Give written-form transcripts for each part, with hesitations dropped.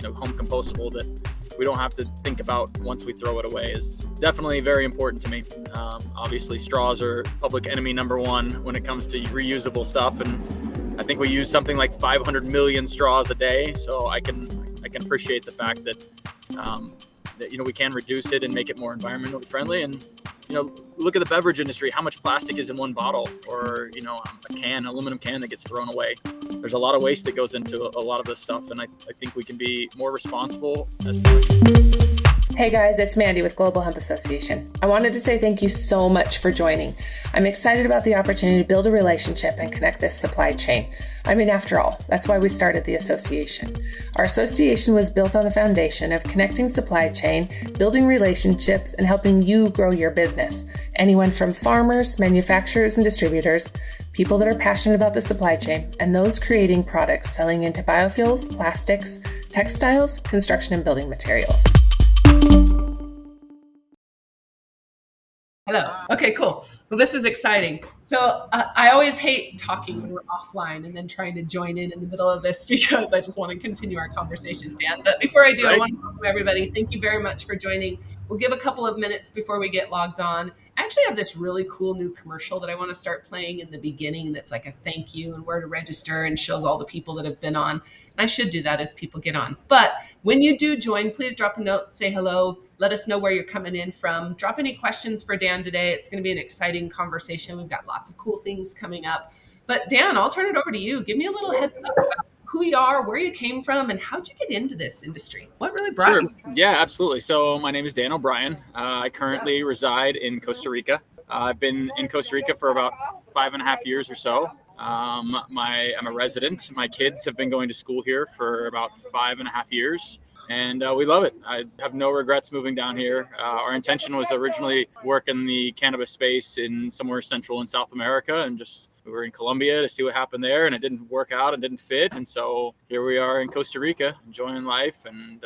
home compostable that we don't have to think about once we throw it away is definitely very important to me. Obviously, straws are public enemy number one when it comes to reusable stuff, and I think we use something like 500 million straws a day. So I can appreciate the fact that we can reduce it and make it more environmentally friendly. And look at the beverage industry, how much plastic is in one bottle, or aluminum can that gets thrown away. There's a lot of waste that goes into a lot of this stuff, and I think we can be more responsible as well. Hey guys, it's Mandi with Global Hemp Association. I wanted to say thank you so much for joining. I'm excited about the opportunity to build a relationship and connect this supply chain. I mean, after all, that's why we started the association. Our association was built on the foundation of connecting supply chain, building relationships, and helping you grow your business. Anyone from farmers, manufacturers, and distributors, people that are passionate about the supply chain, and those creating products selling into biofuels, plastics, textiles, construction, and building materials. Hello. Okay, cool. Well, this is exciting. So I always hate talking when we're offline and then trying to join in the middle of this because I just want to continue our conversation, Dan. But before I do, I want to welcome everybody. Thank you very much for joining. We'll give a couple of minutes before we get logged on. I actually have this really cool new commercial that I want to start playing in the beginning that's like a thank you and where to register and shows all the people that have been on. And I should do that as people get on. But when you do join, please drop a note, say hello, let us know where you're coming in from. Drop any questions for Dan today. It's going to be an exciting conversation. We've got lots of cool things coming up. But Dan, I'll turn it over to you. Give me a little heads up about who you are, where you came from, and how'd you get into this industry? What really brought you? Yeah, absolutely. So my name is Dan O'Brien. I currently reside in Costa Rica. I've been in Costa Rica for about 5.5 years or so. I'm a resident. My kids have been going to school here for about 5.5 years. And we love it. I have no regrets moving down here. Our intention was originally work in the cannabis space in somewhere Central and South America, and we were in Colombia to see what happened there, and it didn't work out and didn't fit. And so here we are in Costa Rica, enjoying life and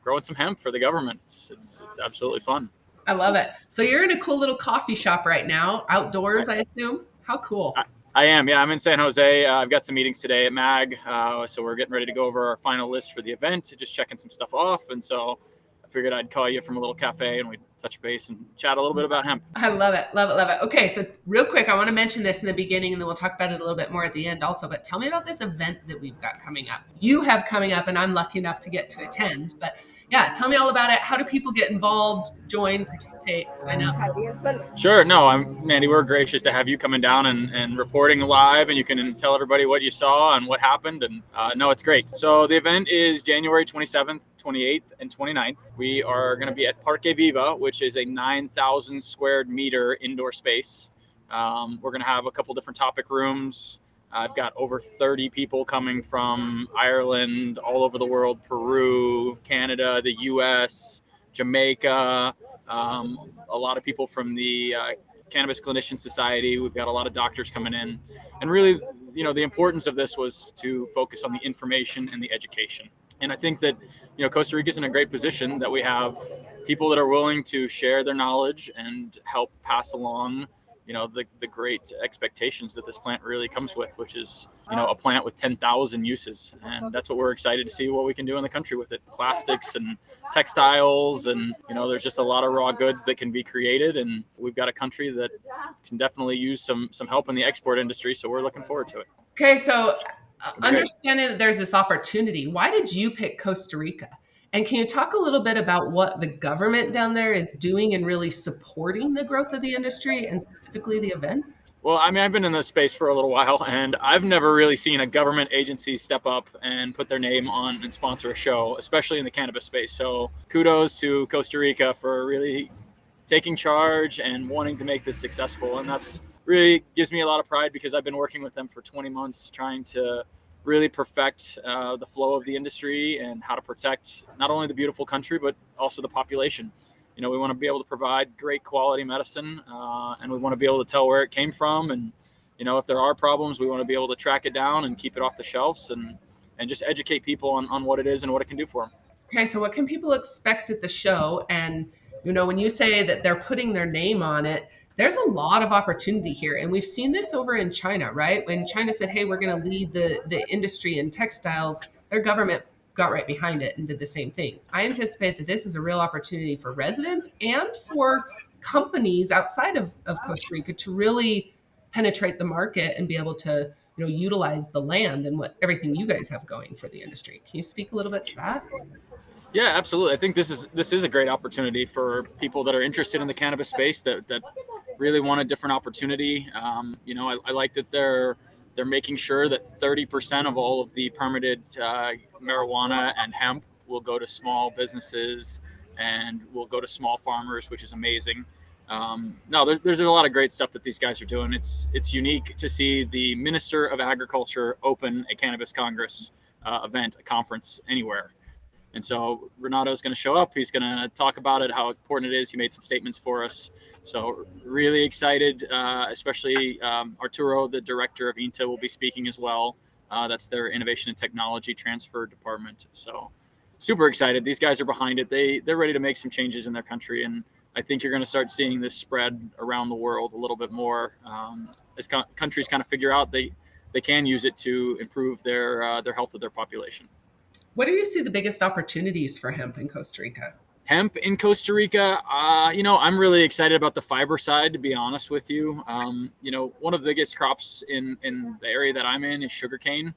growing some hemp for the government. It's absolutely fun. I love it. So you're in a cool little coffee shop right now, outdoors, I assume. How cool. I am. Yeah, I'm in San Jose. I've got some meetings today at MAG. So we're getting ready to go over our final list for the event, just checking some stuff off. And so I figured I'd call you from a little cafe and we'd touch base and chat a little bit about hemp. I love it. Love it. Love it. Okay. So real quick, I want to mention this in the beginning and then we'll talk about it a little bit more at the end also. But tell me about this event that we've got coming up. You have coming up and I'm lucky enough to get to attend. But yeah, tell me all about it. How do people get involved, join, participate? I know. Sure. No, Mandi, we're gracious to have you coming down and reporting live, and you can tell everybody what you saw and what happened. And no, it's great. So the event is January 27th, 28th, and 29th. We are going to be at Parque Viva, which is a 9,000 square meter indoor space. We're going to have a couple different topic rooms. I've got over 30 people coming from Ireland, all over the world, Peru, Canada, the US, Jamaica, a lot of people from the Cannabis Clinician Society. We've got a lot of doctors coming in. And really, the importance of this was to focus on the information and the education. And I think that, Costa Rica is in a great position that we have people that are willing to share their knowledge and help pass along the great expectations that this plant really comes with, which is, a plant with 10,000 uses. And that's what we're excited to see what we can do in the country with it. Plastics and textiles. And, there's just a lot of raw goods that can be created. And we've got a country that can definitely use some help in the export industry. So we're looking forward to it. Okay. So understanding that there's this opportunity, why did you pick Costa Rica? And can you talk a little bit about what the government down there is doing and really supporting the growth of the industry and specifically the event? Well, I've been in this space for a little while, and I've never really seen a government agency step up and put their name on and sponsor a show, especially in the cannabis space. So kudos to Costa Rica for really taking charge and wanting to make this successful. And that's really gives me a lot of pride because I've been working with them for 20 months trying to really perfect the flow of the industry and how to protect not only the beautiful country, but also the population. We want to be able to provide great quality medicine and we want to be able to tell where it came from. And, if there are problems, we want to be able to track it down and keep it off the shelves and just educate people on what it is and what it can do for them. Okay. So what can people expect at the show? And, when you say that they're putting their name on it, there's a lot of opportunity here. And we've seen this over in China, right? When China said, hey, we're going to lead the industry in textiles, their government got right behind it and did the same thing. I anticipate that this is a real opportunity for residents and for companies outside of Costa Rica to really penetrate the market and be able to, utilize the land and everything you guys have going for the industry. Can you speak a little bit to that? Yeah, absolutely. I think this is a great opportunity for people that are interested in the cannabis space that really want a different opportunity. I like that they're making sure that 30% of all of the permitted marijuana and hemp will go to small businesses and will go to small farmers, which is amazing. There's a lot of great stuff that these guys are doing. It's unique to see the Minister of Agriculture open a cannabis Congress event, a conference anywhere. And so Renato's going to show up. He's going to talk about it, how important it is. He made some statements for us. So really excited, especially Arturo, the director of INTA, will be speaking as well. That's their Innovation and Technology Transfer Department. So super excited. These guys are behind it. They're ready to make some changes in their country. And I think you're going to start seeing this spread around the world a little bit more as countries kind of figure out they can use it to improve their health of their population. What do you see the biggest opportunities for hemp in Costa Rica? Hemp in Costa Rica, I'm really excited about the fiber side, to be honest with you. One of the biggest crops in the area that I'm in is sugarcane.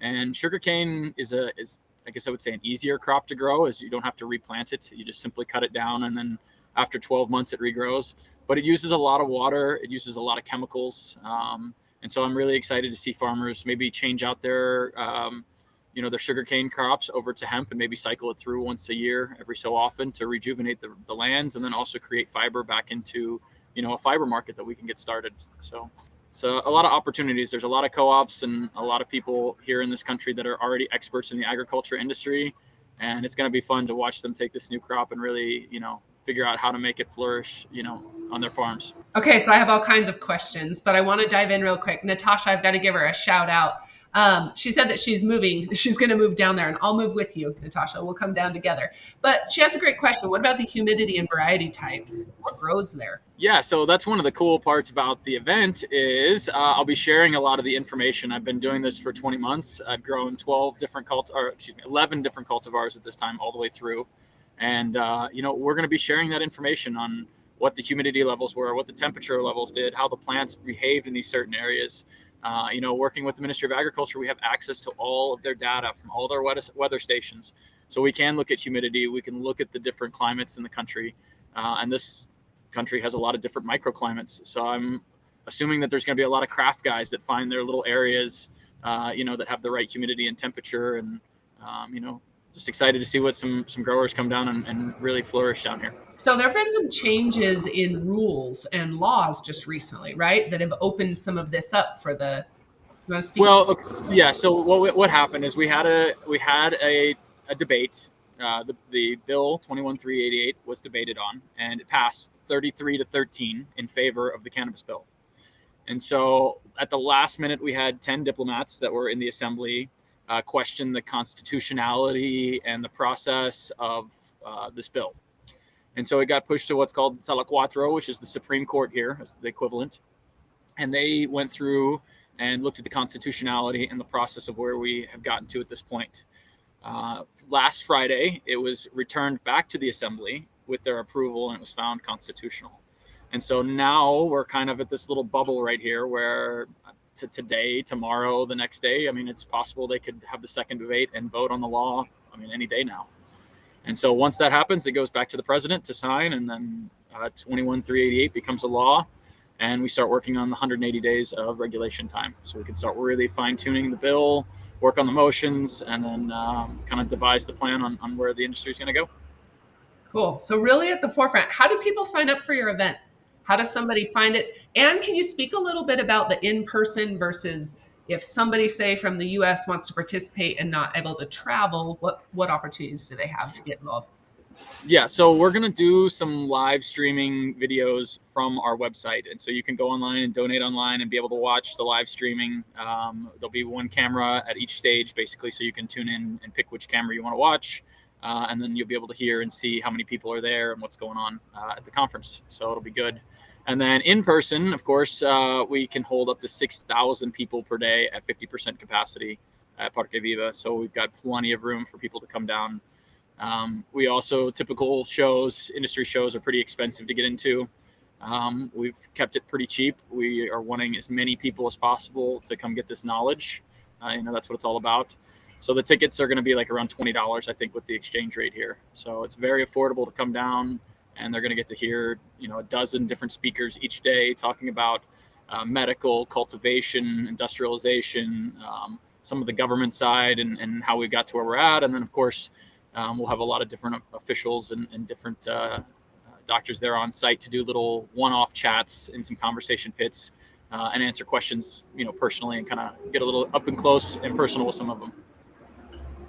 And sugarcane is I guess I would say an easier crop to grow, as you don't have to replant it. You just simply cut it down, and then after 12 months it regrows. But it uses a lot of water. It uses a lot of chemicals. And so I'm really excited to see farmers maybe change out their sugarcane crops over to hemp and maybe cycle it through once a year, every so often, to rejuvenate the lands, and then also create fiber back into, a fiber market that we can get started. So a lot of opportunities. There's a lot of co-ops and a lot of people here in this country that are already experts in the agriculture industry. And it's going to be fun to watch them take this new crop and really, figure out how to make it flourish, on their farms. Okay. So I have all kinds of questions, but I want to dive in real quick. Natasha, I've got to give her a shout out. She said that she's going to move down there, and I'll move with you, Natasha. We'll come down together. But she has a great question. What about the humidity and variety types? What grows there? Yeah, so that's one of the cool parts about the event is I'll be sharing a lot of the information. I've been doing this for 20 months. I've grown 11 different cultivars at this time, all the way through. And, we're going to be sharing that information on what the humidity levels were, what the temperature levels did, how the plants behaved in these certain areas. Working with the Ministry of Agriculture, we have access to all of their data from all their weather stations. So we can look at humidity. We can look at the different climates in the country. And this country has a lot of different microclimates. So I'm assuming that there's going to be a lot of craft guys that find their little areas, that have the right humidity and temperature. And, just excited to see what some growers come down and really flourish down here. So there have been some changes in rules and laws just recently, right, that have opened some of this up for the. You want to speak? Well, yeah. So what happened is we had a debate. The bill 21388 was debated on, and it passed 33-13 in favor of the cannabis bill. And so at the last minute, we had 10 diplomats that were in the assembly question the constitutionality and the process of this bill. And so it got pushed to what's called Sala Cuatro, which is the Supreme Court here, as the equivalent. And they went through and looked at the constitutionality and the process of where we have gotten to at this point. Last Friday, it was returned back to the assembly with their approval, and it was found constitutional. And so now we're kind of at this little bubble right here where today, tomorrow, the next day, it's possible they could have the second debate and vote on the law, any day now. And so once that happens, it goes back to the president to sign, and then 21388 becomes a law, and we start working on the 180 days of regulation time. So we can start really fine-tuning the bill, work on the motions, and then kind of devise the plan on where the industry is going to go. Cool. So really at the forefront, how do people sign up for your event? How does somebody find it? And can you speak a little bit about the in-person versus if somebody, say, from the U.S. wants to participate and not able to travel, what opportunities do they have to get involved? Yeah, so we're going to do some live streaming videos from our website. And so you can go online and donate online and be able to watch the live streaming. There'll be one camera at each stage, basically, so you can tune in and pick which camera you want to watch. And then you'll be able to hear and see how many people are there and what's going on at the conference. So it'll be good. And then in person, of course, we can hold up to 6,000 people per day at 50% capacity. at Parque Viva. So we've got plenty of room for people to come down. We also, typical shows, industry shows are pretty expensive to get into. We've kept it pretty cheap. We are wanting as many people as possible to come get this knowledge. That's what it's all about. So the tickets are going to be like around $20, I think, with the exchange rate here. So it's very affordable to come down, and they're going to get to hear, a dozen different speakers each day talking about medical, cultivation, industrialization, some of the government side and how we got to where we're at. And then, of course, we'll have a lot of different officials and different doctors there on site to do little one-off chats in some conversation pits and answer questions, personally, and kind of get a little up and close and personal with some of them.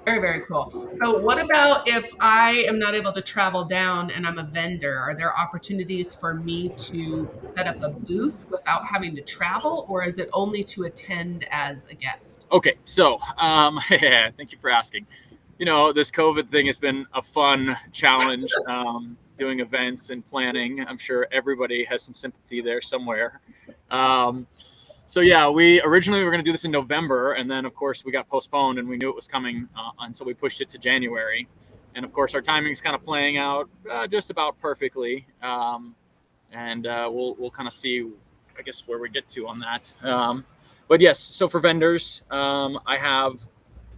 Very, very cool. So what about if I am not able to travel down and I'm a vendor? Are there opportunities for me to set up a booth without having to travel, or is it only to attend as a guest? Okay, so thank you for asking. This COVID thing has been a fun challenge, doing events and planning. I'm sure everybody has some sympathy there somewhere. So yeah, we originally were going to do this in November, and then of course we got postponed, and we knew it was coming, and so we pushed it to January. And of course our timing is kind of playing out just about perfectly, and we'll kind of see, I guess, where we get to on that. But yes, so for vendors, I have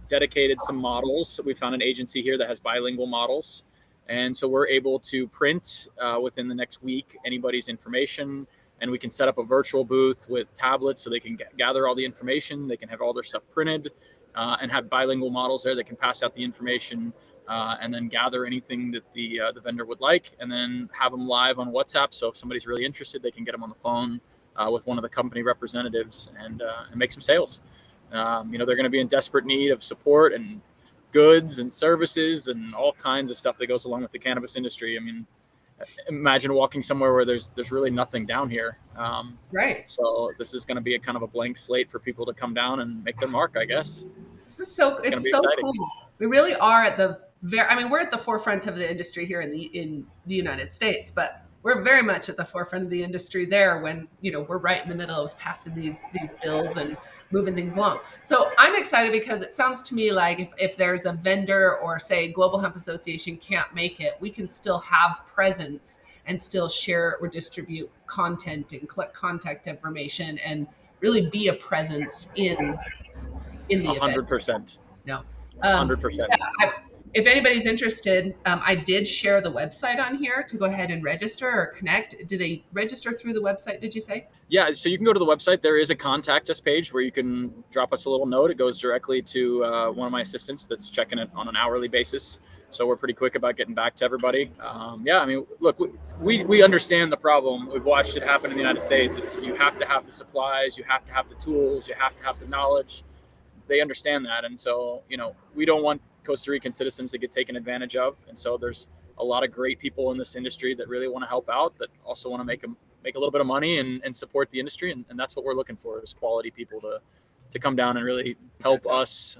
dedicated some models. We found an agency here that has bilingual models, and so we're able to print within the next week anybody's information. And we can set up a virtual booth with tablets so they can gather all the information. They can have all their stuff printed and have bilingual models there that can pass out the information and then gather anything that the vendor would like, and then have them live on WhatsApp. So if somebody's really interested, they can get them on the phone with one of the company representatives and make some sales. They're going to be in desperate need of support and goods and services and all kinds of stuff that goes along with the cannabis industry. I mean, imagine walking somewhere where there's really nothing down here. Right. So this is going to be a kind of a blank slate for people to come down and make their mark, I guess. This is so cool. We really are at the we're at the forefront of the industry here in the United States, but we're very much at the forefront of the industry there when, we're right in the middle of passing these bills and moving things along. So I'm excited because it sounds to me like if there's a vendor or say Global Hemp Association can't make it, we can still have presence and still share or distribute content and collect contact information and really be a presence in the 100%. Event. No. 100%. Yeah, if anybody's interested, I did share the website on here to go ahead and register or connect. Do they register through the website, did you say? Yeah, so you can go to the website. There is a contact us page where you can drop us a little note. It goes directly to one of my assistants that's checking it on an hourly basis. So we're pretty quick about getting back to everybody. Look, we understand the problem. We've watched it happen in the United States. Is you have to have the supplies, you have to have the tools, you have to have the knowledge. They understand that. And so, we don't want Costa Rican citizens that get taken advantage of. And so there's a lot of great people in this industry that really want to help out, that also want to make a little bit of money and support the industry. And that's what we're looking for, is quality people to come down and really help us,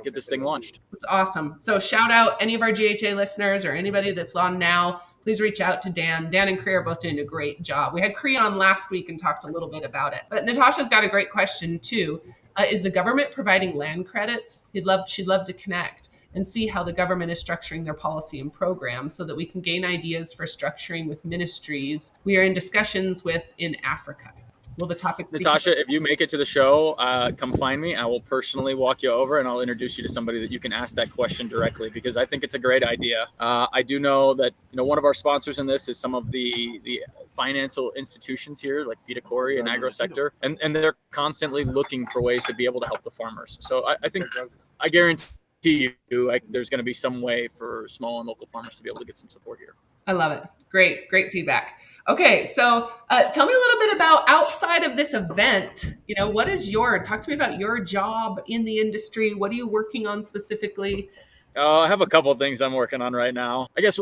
get this thing launched. It's awesome. So shout out any of our GHA listeners or anybody that's on now. Please reach out to Dan. Dan and Kerr are both doing a great job. We had Kerr on last week and talked a little bit about it. But Natasha's got a great question too. Is the government providing land credits? She'd love to connect and see how the government is structuring their policy and programs so that we can gain ideas for structuring with ministries we are in discussions with in Africa. Will the topic be Natasha, if you make it to the show, come find me. I will personally walk you over and I'll introduce you to somebody that you can ask that question directly, because I think it's a great idea. I do know that one of our sponsors in this is some of the financial institutions here, like Vita Cori and Agro Sector, and they're constantly looking for ways to be able to help the farmers. So I guarantee you, there's going to be some way for small and local farmers to be able to get some support here. I love it. Great feedback. Okay, so tell me a little bit about outside of this event. Talk to me about your job in the industry. What are you working on specifically? I have a couple of things I'm working on right now. I guess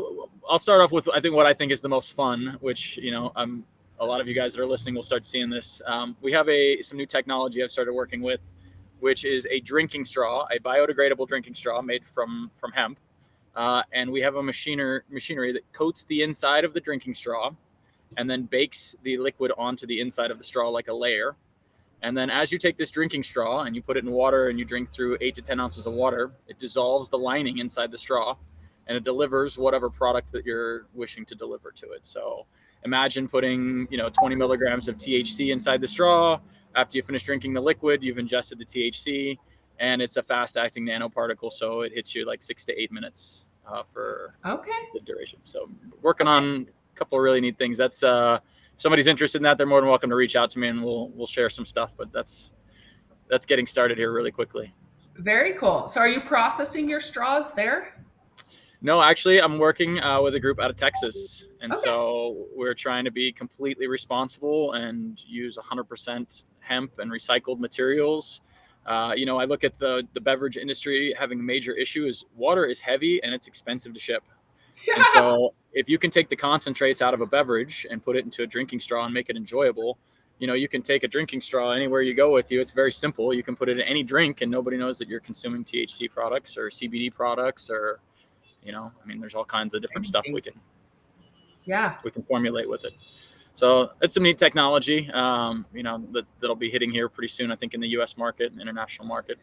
I'll start off with what I think is the most fun, which a lot of you guys that are listening will start seeing this. We have some new technology I've started working with, which is a drinking straw, a biodegradable drinking straw made from hemp. And we have a machinery that coats the inside of the drinking straw and then bakes the liquid onto the inside of the straw like a layer. And then as you take this drinking straw and you put it in water and you drink through 8 to 10 ounces of water, it dissolves the lining inside the straw and it delivers whatever product that you're wishing to deliver to it. So imagine putting, 20 milligrams of THC inside the straw. After you finish drinking the liquid, you've ingested the THC, and it's a fast acting nanoparticle. So it hits you like 6 to 8 minutes for the duration. So working on a couple of really neat things. That's, if somebody's interested in that, they're more than welcome to reach out to me and we'll share some stuff, but that's getting started here really quickly. Very cool. So are you processing your straws there? No, actually, I'm working with a group out of Texas. And so we're trying to be completely responsible and use 100% hemp and recycled materials. I look at the beverage industry having a major issue is water is heavy and it's expensive to ship. Yeah. And so if you can take the concentrates out of a beverage and put it into a drinking straw and make it enjoyable, you can take a drinking straw anywhere you go with you. It's very simple. You can put it in any drink and nobody knows that you're consuming THC products or CBD products or there's all kinds of different stuff we can formulate with it. So it's some neat technology, that'll be hitting here pretty soon, I think, in the U.S. market and international market.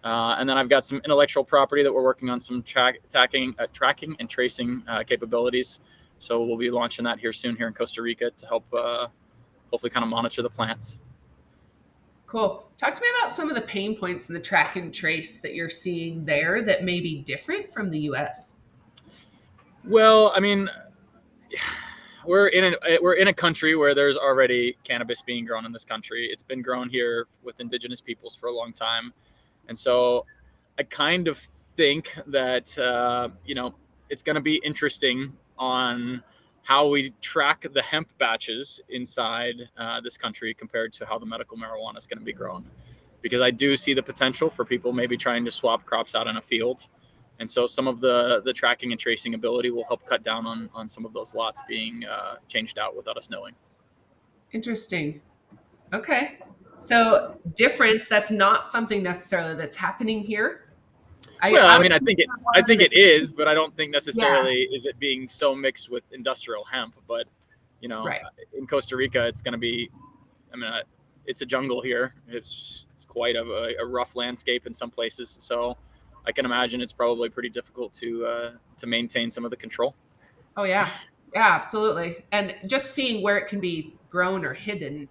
And then I've got some intellectual property that we're working on some tracking and tracing capabilities. So we'll be launching that here soon here in Costa Rica to help hopefully kind of monitor the plants. Cool. Talk to me about some of the pain points in the track and trace that you're seeing there that may be different from the U.S. Well, we're in a country where there's already cannabis being grown in this country. It's been grown here with indigenous peoples for a long time. And so I kind of think that, it's going to be interesting on how we track the hemp batches inside this country compared to how the medical marijuana is going to be grown. Because I do see the potential for people maybe trying to swap crops out in a field. And so some of the tracking and tracing ability will help cut down on some of those lots being changed out without us knowing. Interesting. Okay. So difference, that's not something necessarily that's happening here. I think it is, but I don't think necessarily is it being so mixed with industrial hemp. But, in Costa Rica, it's going to be, it's a jungle here. It's quite a rough landscape in some places. So I can imagine it's probably pretty difficult to maintain some of the control. Oh, yeah. Yeah, absolutely. And just seeing where it can be grown or hidden,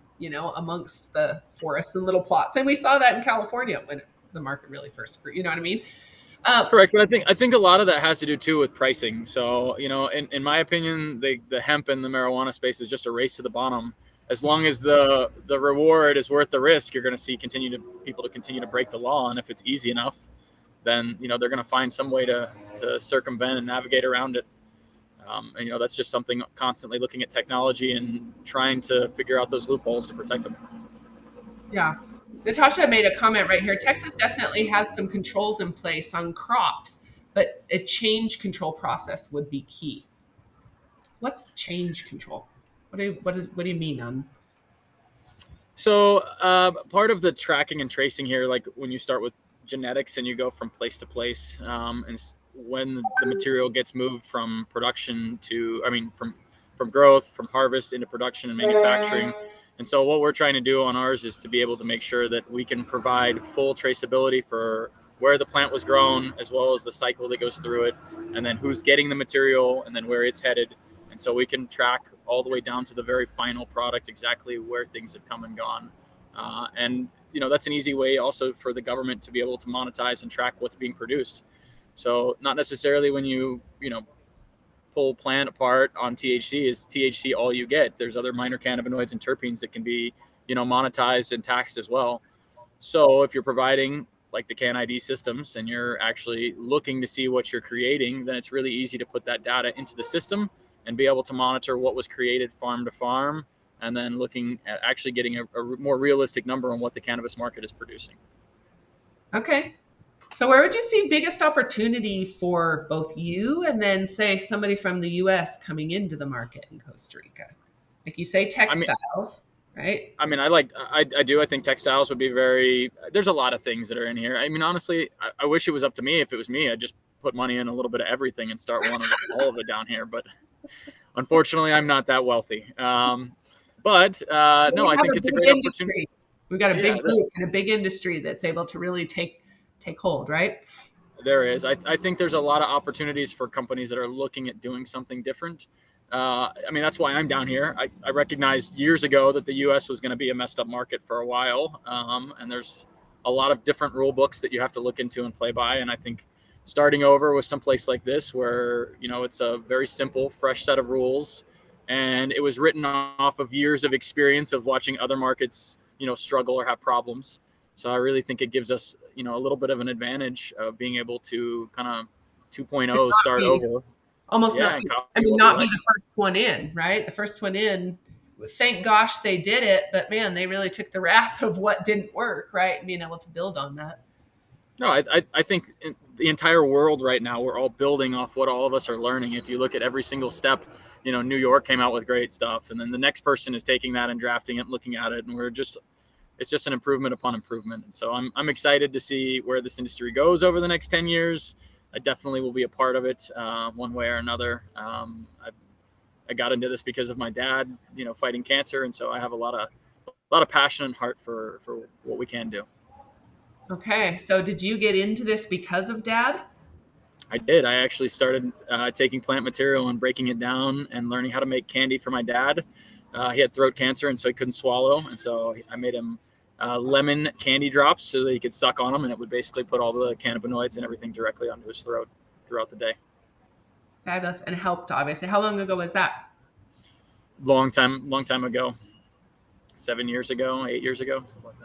amongst the forests and little plots. And we saw that in California when the market really first grew, you know what I mean? Correct. But I think a lot of that has to do too with pricing. So, in my opinion, the hemp and the marijuana space is just a race to the bottom. As long as the reward is worth the risk, you're going to see people continue to break the law. And if it's easy enough, then, they're going to find some way to circumvent and navigate around it. And, that's just something constantly looking at technology and trying to figure out those loopholes to protect them. Yeah. Natasha made a comment right here. Texas definitely has some controls in place on crops, but a change control process would be key. What's change control? What do you mean? So part of the tracking and tracing here, like when you start with genetics and you go from place to place, and when the material gets moved from production from growth, from harvest into production and manufacturing. And so what we're trying to do on ours is to be able to make sure that we can provide full traceability for where the plant was grown, as well as the cycle that goes through it, and then who's getting the material, and then where it's headed. And so we can track all the way down to the very final product, exactly where things have come and gone. And that's an easy way also for the government to be able to monetize and track what's being produced. So not necessarily when you pull plant apart on THC is THC all you get. There's other minor cannabinoids and terpenes that can be, monetized and taxed as well. So if you're providing like the CanID systems and you're actually looking to see what you're creating, then it's really easy to put that data into the system and be able to monitor what was created farm to farm, and then looking at actually getting a more realistic number on what the cannabis market is producing. Okay. So where would you see biggest opportunity for both you and then say somebody from the US coming into the market in Costa Rica? Like you say textiles, right? I do. I think textiles would be there's a lot of things that are in here. Honestly, I wish it was up to me. If it was me, I'd just put money in a little bit of everything and start all of it down here. But unfortunately, I'm not that wealthy. No, I think it's a great opportunity. We've got a Yeah, big group and a big industry that's able to really take hold, right? there is. I think there's a lot of opportunities for companies that are looking at doing something different. I mean, that's why I'm down here. I recognized years ago that the U.S. was going to be a messed up market for a while, and there's a lot of different rule books that you have to look into and play by. And I think starting over with some place like this, where it's a very simple, fresh set of rules, and it was written off of years of experience of watching other markets, struggle or have problems. So I really think it gives us, a little bit of an advantage of being able to kind of 2.0 start over. Almost Yeah, not be the first one in, right? The first one in, thank gosh they did it, but man, they really took the wrath of what didn't work, right? And being able to build on that. No, I think in the entire world right now, we're all building off what all of us are learning. If you look at every single step, New York came out with great stuff, and then the next person is taking that and drafting it and looking at it, and it's just an improvement upon improvement. And so I'm excited to see where this industry goes over the next 10 years. I definitely will be a part of it one way or another. I got into this because of my dad, fighting cancer. And so I have a lot of passion and heart for what we can do. Okay. So did you get into this because of Dad? I did. I actually started taking plant material and breaking it down and learning how to make candy for my dad. He had throat cancer, and so he couldn't swallow. And so I made him lemon candy drops so that he could suck on them, and it would basically put all the cannabinoids and everything directly onto his throat throughout the day. Fabulous. And helped, obviously. How long ago was that? Long time ago. 7 years ago, 8 years ago, something like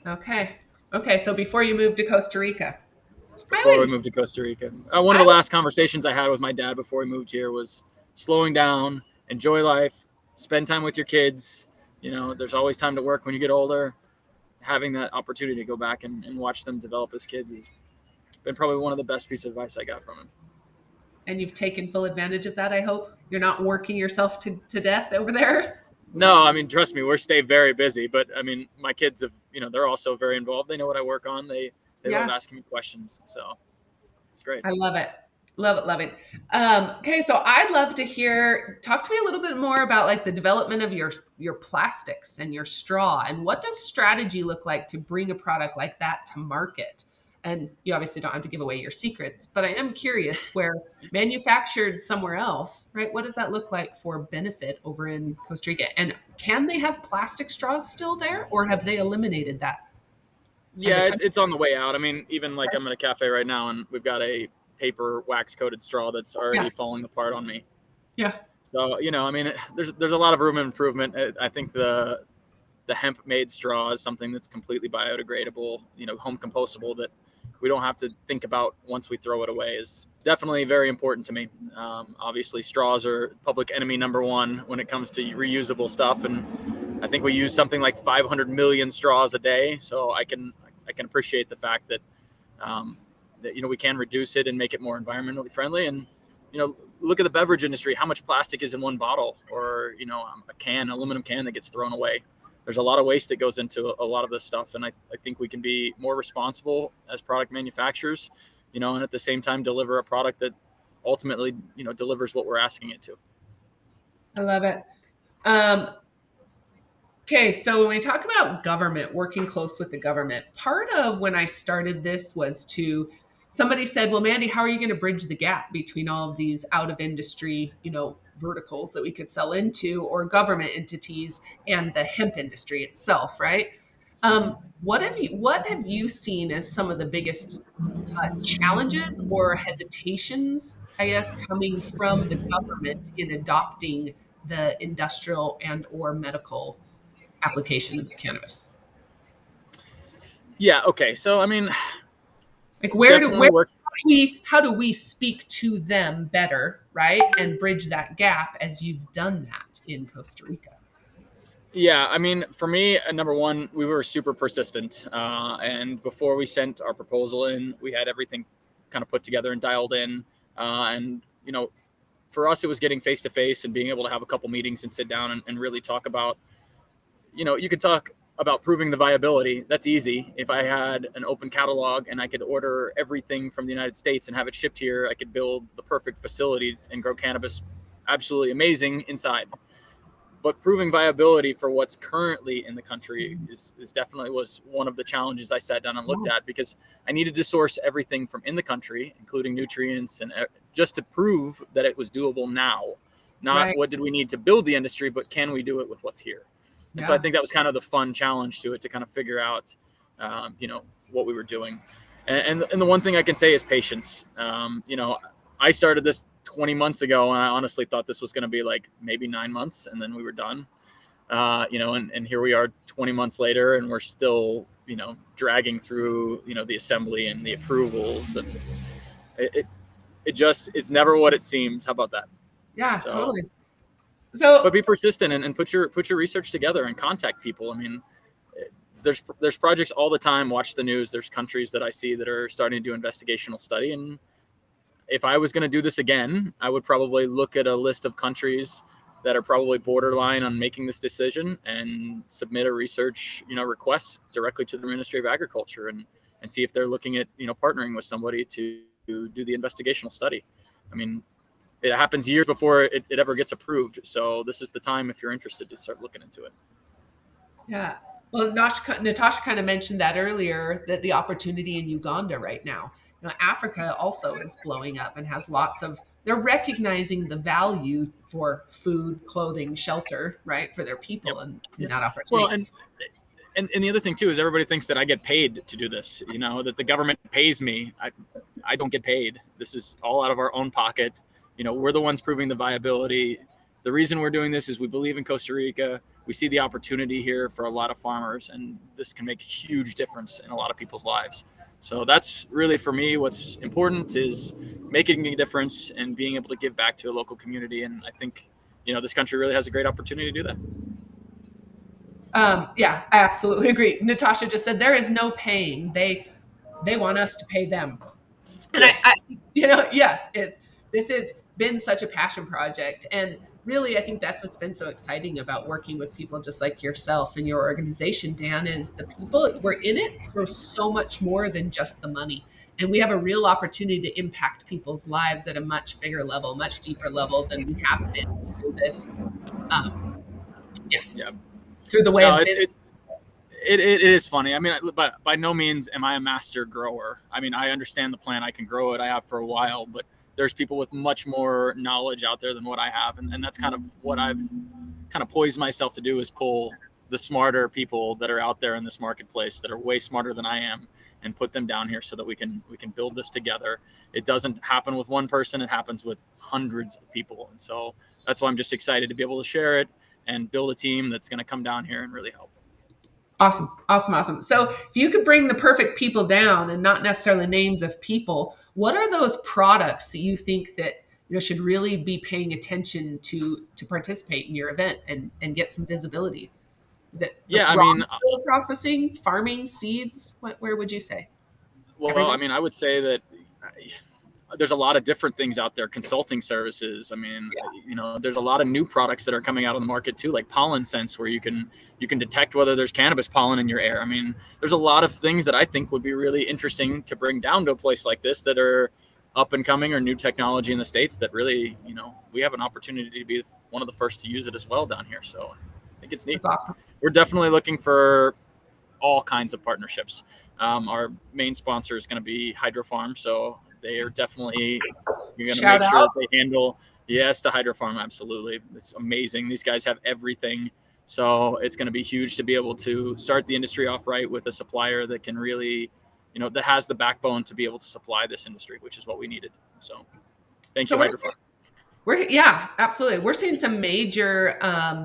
that. Okay. So before you moved to Costa Rica. Before we moved to Costa Rica. One of the last conversations I had with my dad before we moved here was slowing down, enjoy life, spend time with your kids. There's always time to work when you get older. Having that opportunity to go back and watch them develop as kids has been probably one of the best pieces of advice I got from him. And you've taken full advantage of that, I hope? You're not working yourself to death over there? No, I mean, trust me, we stay very busy. But, I mean, my kids have, they're also very involved. They know what I work on. They love asking me questions. So it's great. I love it. Love it. Okay, so I'd love to talk to me a little bit more about like the development of your plastics and your straw, and what does strategy look like to bring a product like that to market? And you obviously don't have to give away your secrets, but I am curious, where manufactured somewhere else, right? What does that look like for benefit over in Costa Rica? And can they have plastic straws still there, or have they eliminated that? Yeah, it's on the way out. I mean, even like I'm in a cafe right now, and we've got a paper wax coated straw that's already falling apart on me. Yeah. So, I mean, there's a lot of room for improvement. I think the hemp made straw is something that's completely biodegradable, home compostable, that we don't have to think about once we throw it away, is definitely very important to me. Obviously straws are public enemy number one when it comes to reusable stuff. And I think we use something like 500 million straws a day. So I can appreciate the fact that, we can reduce it and make it more environmentally friendly. And, look at the beverage industry, how much plastic is in one bottle, or, an aluminum can that gets thrown away. There's a lot of waste that goes into a lot of this stuff. And I think we can be more responsible as product manufacturers, and at the same time deliver a product that ultimately, delivers what we're asking it to. I love it. Okay, so when we talk about government, working close with the government, part of when I started this was somebody said, well, Mandi, how are you going to bridge the gap between all of these out of industry, verticals that we could sell into, or government entities, and the hemp industry itself, right? What have you seen as some of the biggest challenges or hesitations, I guess, coming from the government in adopting the industrial and or medical applications of cannabis? Yeah. Okay. So, I mean, like how do we speak to them better, right? And bridge that gap as you've done that in Costa Rica? Yeah, I mean, for me, number one, we were super persistent. And before we sent our proposal in, we had everything kind of put together and dialed in. And, for us, it was getting face to face and being able to have a couple meetings and sit down and really talk about, you could talk about proving the viability. That's easy. If I had an open catalog and I could order everything from the United States and have it shipped here, I could build the perfect facility and grow cannabis absolutely amazing inside. but proving viability for what's currently in the country is definitely was one of the challenges I sat down and looked at, because I needed to source everything from in the country, including nutrients, and just to prove that it was doable now. Not what did we need to build the industry, but can we do it with what's here? And so I think that was kind of the fun challenge to it, to kind of figure out, what we were doing. And the one thing I can say is patience. I started this 20 months ago, and I honestly thought this was going to be like maybe 9 months, and then we were done. And here we are 20 months later, and we're still, dragging through, the assembly and the approvals, and it's never what it seems. How about that? Yeah, totally. So, but be persistent and put your research together and contact people. I mean, there's projects all the time. Watch the news. There's countries that I see that are starting to do investigational study. And if I was going to do this again, I would probably look at a list of countries that are probably borderline on making this decision and submit a research, request directly to the Ministry of Agriculture and see if they're looking at, partnering with somebody to do the investigational study. I mean, it happens years before it ever gets approved. So this is the time, if you're interested, to start looking into it. Yeah. Well, Natasha kind of mentioned that earlier, that the opportunity in Uganda right now. Africa also is blowing up and has they're recognizing the value for food, clothing, shelter, right, for their people, and that opportunity. Well, and the other thing too is everybody thinks that I get paid to do this, that the government pays me. I don't get paid. This is all out of our own pocket. We're the ones proving the viability. The reason we're doing this is we believe in Costa Rica. We see the opportunity here for a lot of farmers, and this can make a huge difference in a lot of people's lives. So that's really, for me, what's important is making a difference and being able to give back to a local community. And I think, this country really has a great opportunity to do that. Yeah, I absolutely agree. Natasha just said there is no paying. They want us to pay them. And yes. This has been such a passion project. And really, I think that's what's been so exciting about working with people just like yourself and your organization, Dan, is the people. We're in it for so much more than just the money. And we have a real opportunity to impact people's lives at a much bigger level, much deeper level than we have been through this. Through the way of business. It is funny. I mean, but by no means am I a master grower. I mean, I understand the plant. I can grow it. I have for a while, but there's people with much more knowledge out there than what I have. And that's kind of what I've kind of poised myself to do, is pull the smarter people that are out there in this marketplace that are way smarter than I am and put them down here so that we can build this together. It doesn't happen with one person. It happens with hundreds of people. And so that's why I'm just excited to be able to share it and build a team that's going to come down here and really help. Awesome. So if you could bring the perfect people down, and not necessarily names of people, what are those products that you think that should really be paying attention to participate in your event and get some visibility? Is it processing, farming, seeds? Where would you say? Well, everything? I mean, I would say that there's a lot of different things out there. Consulting services. I mean, there's a lot of new products that are coming out on the market too, like pollen sense, where you can detect whether there's cannabis pollen in your air. I mean, there's a lot of things that I think would be really interesting to bring down to a place like this that are up and coming, or new technology in the States that really, we have an opportunity to be one of the first to use it as well down here. So I think it's neat. That's awesome. We're definitely looking for all kinds of partnerships. Our main sponsor is going to be Hydro Farm. So they are definitely, you're going to make sure that they handle, yes, to Hydro Farm. Absolutely. It's amazing. These guys have everything. So it's going to be huge to be able to start the industry off right with a supplier that can really, that has the backbone to be able to supply this industry, which is what we needed. So thank you, Hydro Farm. Absolutely. We're seeing some major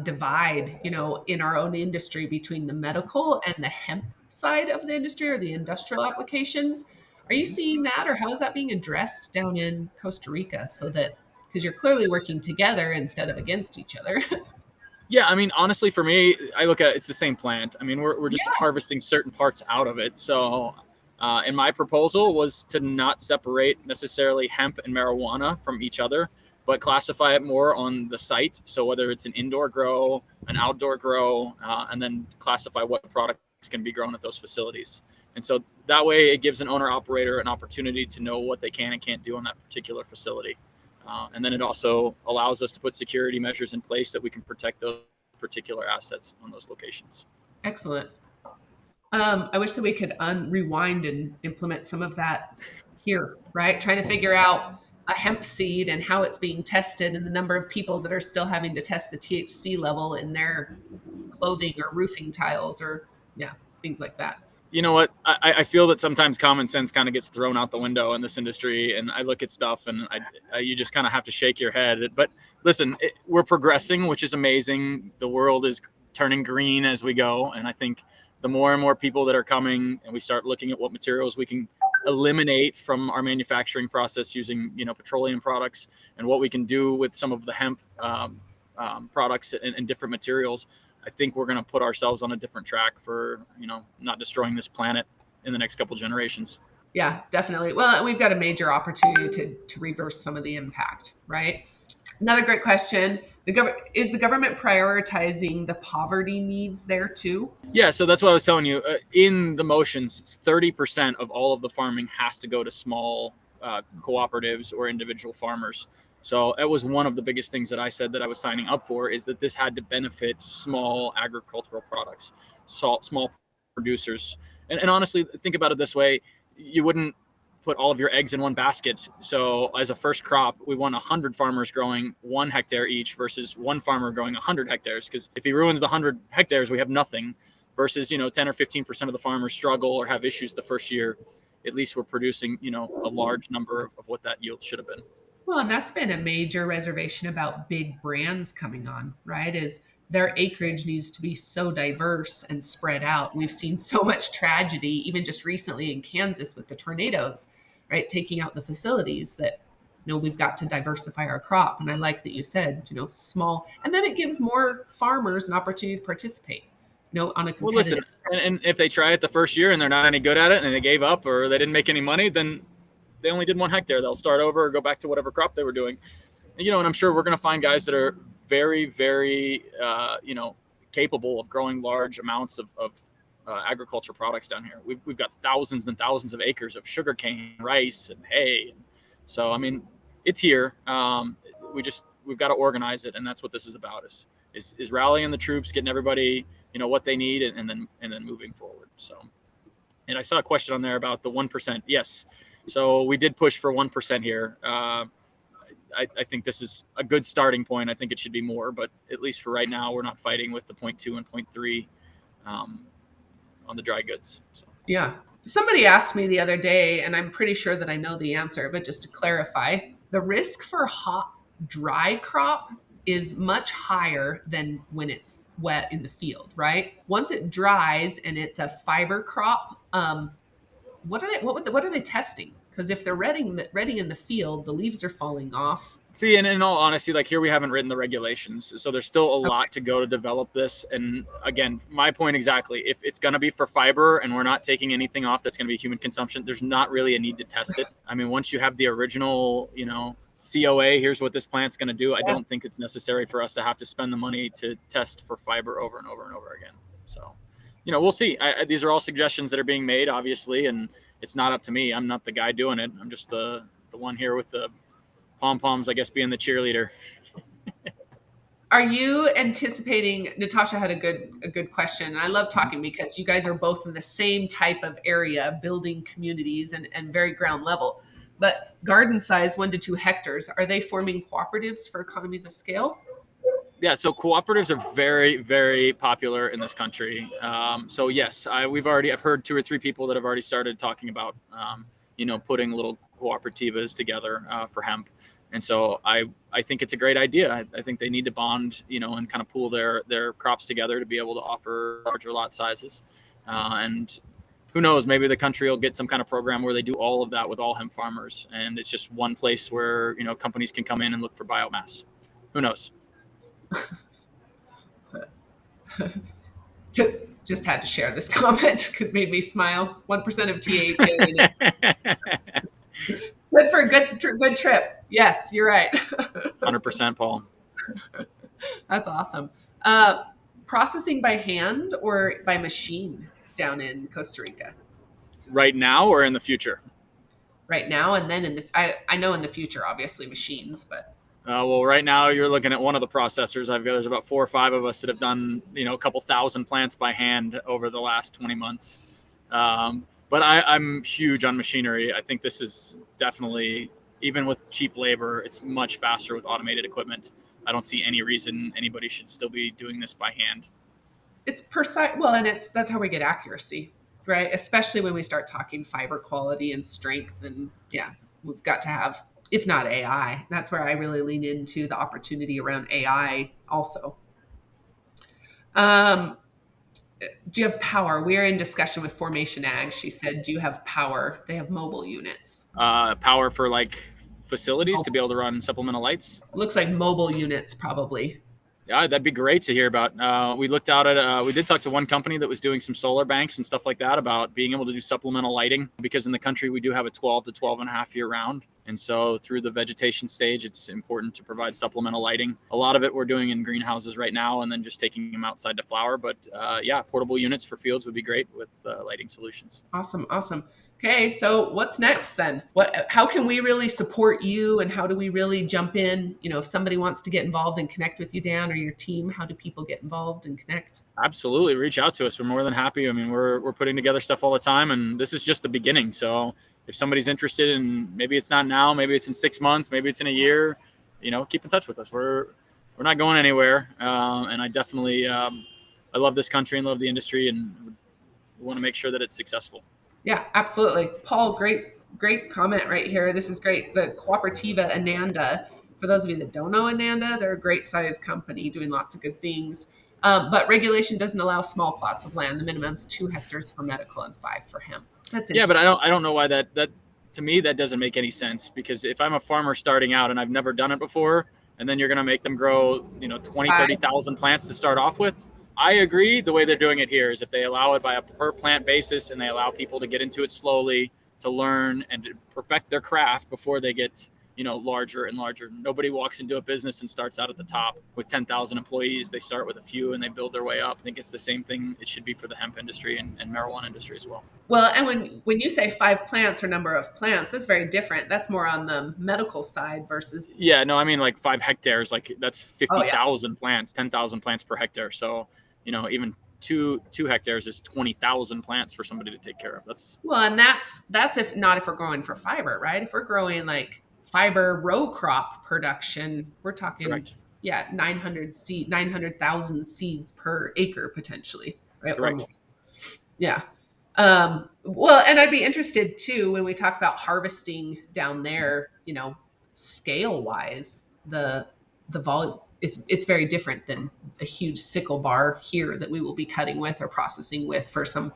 divide, in our own industry between the medical and the hemp side of the industry, or the industrial applications. Are you seeing that, or how is that being addressed down in Costa Rica, so that, because you're clearly working together instead of against each other? Yeah, I mean, honestly, for me, I look at it's the same plant. I mean, we're just harvesting certain parts out of it. So in my proposal was to not separate necessarily hemp and marijuana from each other, but classify it more on the site. So whether it's an indoor grow, an outdoor grow, and then classify what products can be grown at those facilities. And so that way it gives an owner operator an opportunity to know what they can and can't do on that particular facility. And then it also allows us to put security measures in place that we can protect those particular assets on those locations. Excellent. I wish that we could rewind and implement some of that here, right? Trying to figure out a hemp seed and how it's being tested and the number of people that are still having to test the THC level in their clothing or roofing tiles or things like that. You know what? I feel that sometimes common sense kind of gets thrown out the window in this industry, and I look at stuff and you just kind of have to shake your head. But listen, we're progressing, which is amazing. The world is turning green as we go, and I think the more and more people that are coming and we start looking at what materials we can eliminate from our manufacturing process using, petroleum products, and what we can do with some of the hemp products and different materials, I think we're going to put ourselves on a different track for, not destroying this planet in the next couple generations. Yeah, definitely. Well, we've got a major opportunity to reverse some of the impact, right? Another great question. Is the government prioritizing the poverty needs there too? Yeah, so that's what I was telling you. In the motions, 30% of all of the farming has to go to small cooperatives or individual farmers. So that was one of the biggest things that I said that I was signing up for, is that this had to benefit small agricultural products, small producers. And honestly, think about it this way. You wouldn't put all of your eggs in one basket. So as a first crop, we want 100 farmers growing 1 hectare each versus one farmer growing 100 hectares. Because if he ruins the 100 hectares, we have nothing, versus, 10 or 15% of the farmers struggle or have issues the first year. At least we're producing, a large number of what that yield should have been. Well, and that's been a major reservation about big brands coming on, right? Is their acreage needs to be so diverse and spread out. We've seen so much tragedy, even just recently in Kansas with the tornadoes, right? Taking out the facilities that, we've got to diversify our crop. And I like that you said, small, and then it gives more farmers an opportunity to participate, on a competitive. Well, listen, and if they try it the first year and they're not any good at it and they gave up or they didn't make any money, then they only did 1 hectare. They'll start over or go back to whatever crop they were doing. And I'm sure we're going to find guys that are very, very, capable of growing large amounts of agriculture products down here. We've got thousands and thousands of acres of sugarcane, rice, and hay. So, I mean, it's here. We've got to organize it. And that's what this is about, is rallying the troops, getting everybody, what they need, and then moving forward. So, and I saw a question on there about the 1%. Yes. So we did push for 1% here. I think this is a good starting point. I think it should be more, but at least for right now, we're not fighting with the 0.2 and 0.3 on the dry goods. So. Yeah. Somebody asked me the other day, and I'm pretty sure that I know the answer, but just to clarify, the risk for hot, dry crop is much higher than when it's wet in the field, right? Once it dries and it's a fiber crop, what are they testing? Because if they're ready in the field, the leaves are falling off. See, and in all honesty, like here we haven't written the regulations, so there's still a lot to go to develop this. And again, my point exactly, if it's going to be for fiber and we're not taking anything off that's going to be human consumption, there's not really a need to test it. I mean, once you have the original, COA, here's what this plant's going to do. I don't think it's necessary for us to have to spend the money to test for fiber over and over and over again. So, we'll see. These are all suggestions that are being made, obviously, and it's not up to me. I'm not the guy doing it. I'm just the one here with the pom-poms, I guess, being the cheerleader. Are you anticipating, Natasha had a good question, and I love talking because you guys are both in the same type of area, building communities and very ground level, but garden size 1 to 2 hectares. Are they forming cooperatives for economies of scale? Yeah, so cooperatives are very, very popular in this country. So yes, I've heard 2 or 3 people that have already started talking about, putting little cooperatives together for hemp. And so I think it's a great idea. I think they need to bond, and kind of pool their crops together to be able to offer larger lot sizes. And who knows, maybe the country will get some kind of program where they do all of that with all hemp farmers. And it's just one place where, companies can come in and look for biomass. Who knows? Just had to share this comment. It made me smile. 1% of THC. Good for a good trip. Yes, you're right. 100%, Paul. That's awesome. Processing by hand or by machine down in Costa Rica? Right now or in the future? Right now, and then I know in the future, obviously machines, but Well, right now you're looking at one of the processors. There's about 4 or 5 of us that have done, a couple thousand plants by hand over the last 20 months. But I'm huge on machinery. I think this is definitely, even with cheap labor, it's much faster with automated equipment. I don't see any reason anybody should still be doing this by hand. It's precise. Well, and that's how we get accuracy, right? Especially when we start talking fiber quality and strength. And yeah, we've got to have, if not AI, that's where I really lean into the opportunity around AI also. Do you have power? We're in discussion with Formation Ag. She said, do you have power? They have mobile units. Power for like facilities to be able to run supplemental lights? Looks like mobile units probably. Yeah, that'd be great to hear about. We looked out at, we did talk to one company that was doing some solar banks and stuff like that about being able to do supplemental lighting, because in the country we do have a 12 to 12 and a half year round. And so through the vegetation stage, it's important to provide supplemental lighting. A lot of it we're doing in greenhouses right now and then just taking them outside to flower. But yeah, portable units for fields would be great with lighting solutions. Awesome. Awesome. Okay, so what's next then? How can we really support you, and how do we really jump in? If somebody wants to get involved and connect with you, Dan, or your team, how do people get involved and connect? Absolutely, reach out to us. We're more than happy. I mean, we're putting together stuff all the time, and this is just the beginning. So if somebody's interested, and maybe it's not now, maybe it's in 6 months, maybe it's in a year, keep in touch with us. We're not going anywhere, and I definitely I love this country and love the industry, and we want to make sure that it's successful. Yeah, absolutely. Paul, great comment right here. This is great. The Cooperativa Ananda, for those of you that don't know Ananda, they're a great sized company doing lots of good things. But regulation doesn't allow small plots of land. The minimum's 2 hectares for medical and 5 for hemp. That's yeah, but I don't know why that to me that doesn't make any sense, because if I'm a farmer starting out and I've never done it before, and then you're going to make them grow 20, 30,000 plants to start off with. I agree. The way they're doing it here is if they allow it by a per plant basis and they allow people to get into it slowly, to learn and to perfect their craft before they get, larger and larger. Nobody walks into a business and starts out at the top with 10,000 employees. They start with a few and they build their way up. I think it's the same thing it should be for the hemp industry and marijuana industry as well. Well, and when you say 5 plants or number of plants, that's very different. That's more on the medical side versus. Yeah, no, I mean like 5 hectares, like that's 50,000 plants, 10,000 plants per hectare. So, even two hectares is 20,000 plants for somebody to take care of. And that's if we're growing for fiber, right? If we're growing like fiber row crop production, we're talking, correct. 900,000 seeds per acre potentially, right? Correct. Yeah. Well, and I'd be interested too, when we talk about harvesting down there, scale wise, the volume, it's very different than a huge sickle bar here that we will be cutting with or processing with for some,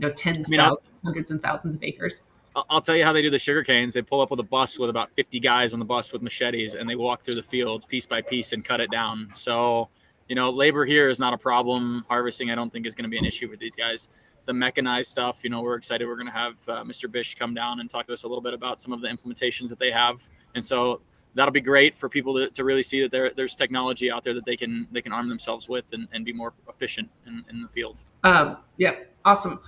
hundreds and thousands of acres. I'll tell you how they do the sugar canes. They pull up with a bus with about 50 guys on the bus with machetes, and they walk through the fields piece by piece and cut it down. So, labor here is not a problem. Harvesting, I don't think, is going to be an issue with these guys. The mechanized stuff, we're excited. We're going to have Mr. Bish come down and talk to us a little bit about some of the implementations that they have. And so that'll be great for people to really see that there's technology out there that they can arm themselves with and be more efficient in the field. Yeah. Awesome.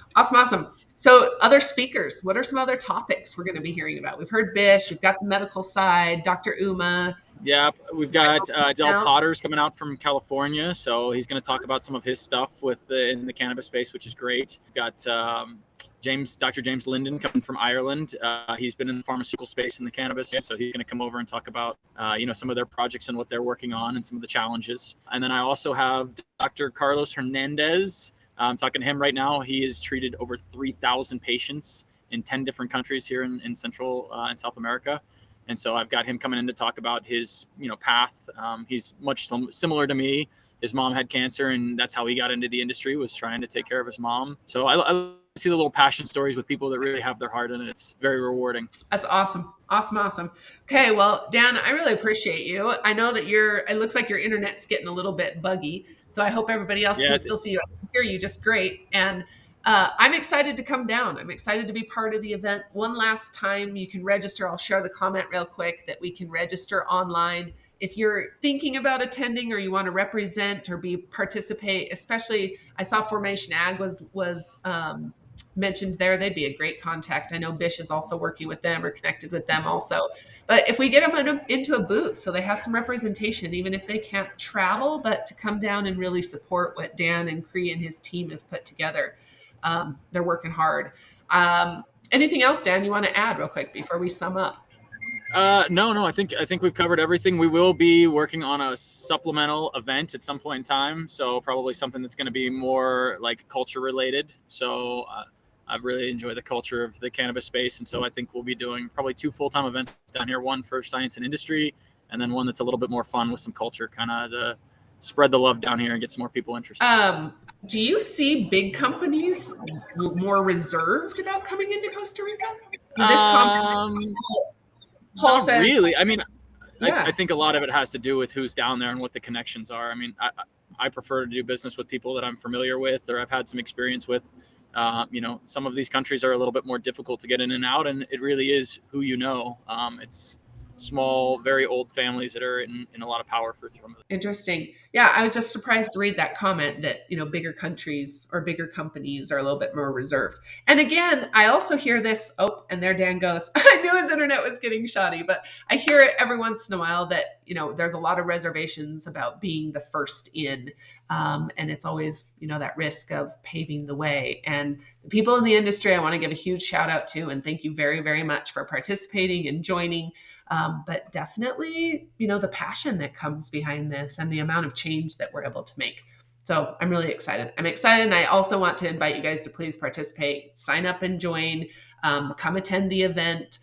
So other speakers, what are some other topics we're going to be hearing about? We've heard Bish, we've got the medical side, Dr. Uma. Yeah, we've got Del Potter's coming out from California. So he's going to talk about some of his stuff in the cannabis space, which is great. We've got Dr. James Linden coming from Ireland. He's been in the pharmaceutical space in the cannabis. So he's going to come over and talk about, some of their projects and what they're working on and some of the challenges. And then I also have Dr. Carlos Hernandez. I'm talking to him right now. He has treated over 3,000 patients in 10 different countries here in Central and South America. And so I've got him coming in to talk about his, path. He's much similar to me. His mom had cancer, and that's how he got into the industry, was trying to take care of his mom. So I see the little passion stories with people that really have their heart in it. It's very rewarding. That's awesome. Awesome. Okay. Well, Dan, I really appreciate you. I know that it looks like your internet's getting a little bit buggy. So I hope everybody else can still see you. I can hear you just great. And I'm excited to come down. I'm excited to be part of the event. One last time, you can register. I'll share the comment real quick that we can register online. If you're thinking about attending or you want to represent or participate, especially I saw Formation Ag was mentioned there, they'd be a great contact. I know Bish is also working with them or connected with them also. But if we get them into a booth so they have some representation, even if they can't travel, but to come down and really support what Dan and Cree and his team have put together. They're working hard. Anything else, Dan, you want to add real quick before we sum up? No. I think we've covered everything. We will be working on a supplemental event at some point in time. So probably something that's going to be more like culture related. So I've really enjoyed the culture of the cannabis space. And so I think we'll be doing probably 2 full-time events down here, one for science and industry, and then one that's a little bit more fun with some culture, kind of to spread the love down here and get some more people interested. Do you see big companies more reserved about coming into Costa Rica? Not really. I mean, I think a lot of it has to do with who's down there and what the connections are. I mean, I prefer to do business with people that I'm familiar with or I've had some experience with. Some of these countries are a little bit more difficult to get in and out, and it really is who you know. It's small, very old families that are in a lot of power for some of them. Interesting. Yeah, I was just surprised to read that comment that, bigger countries or bigger companies are a little bit more reserved. And again, I also hear this, and there Dan goes. I knew his internet was getting shoddy, but I hear it every once in a while that, there's a lot of reservations about being the first in. And it's always, that risk of paving the way. And the people in the industry, I want to give a huge shout out to, and thank you very, very much for participating and joining. But definitely, the passion that comes behind this and the amount of change that we're able to make. So I'm really excited. I'm excited. And I also want to invite you guys to please participate, sign up and join, come attend the event.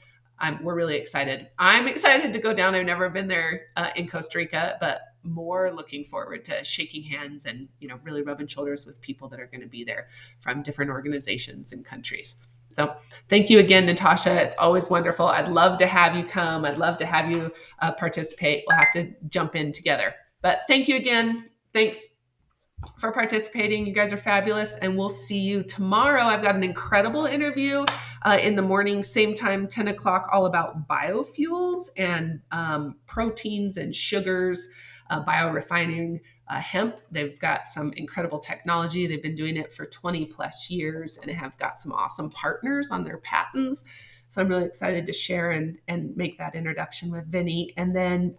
We're really excited. I'm excited to go down. I've never been there in Costa Rica, but more looking forward to shaking hands and, really rubbing shoulders with people that are going to be there from different organizations and countries. So thank you again, Natasha. It's always wonderful. I'd love to have you come. I'd love to have you participate. We'll have to jump in together. But thank you again. Thanks for participating. You guys are fabulous. And we'll see you tomorrow. I've got an incredible interview in the morning, same time, 10 o'clock, all about biofuels and proteins and sugars, biorefining hemp. They've got some incredible technology. They've been doing it for 20 plus years and have got some awesome partners on their patents. So I'm really excited to share and make that introduction with Vinny. And then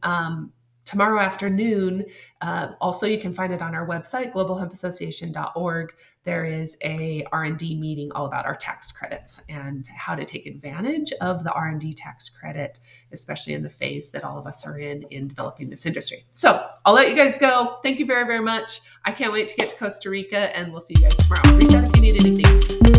tomorrow afternoon, also you can find it on our website, globalhempassociation.org. There is a R&D meeting all about our tax credits and how to take advantage of the R&D tax credit, especially in the phase that all of us are in developing this industry. So I'll let you guys go. Thank you very, very much. I can't wait to get to Costa Rica, and we'll see you guys tomorrow. Reach out if you need anything.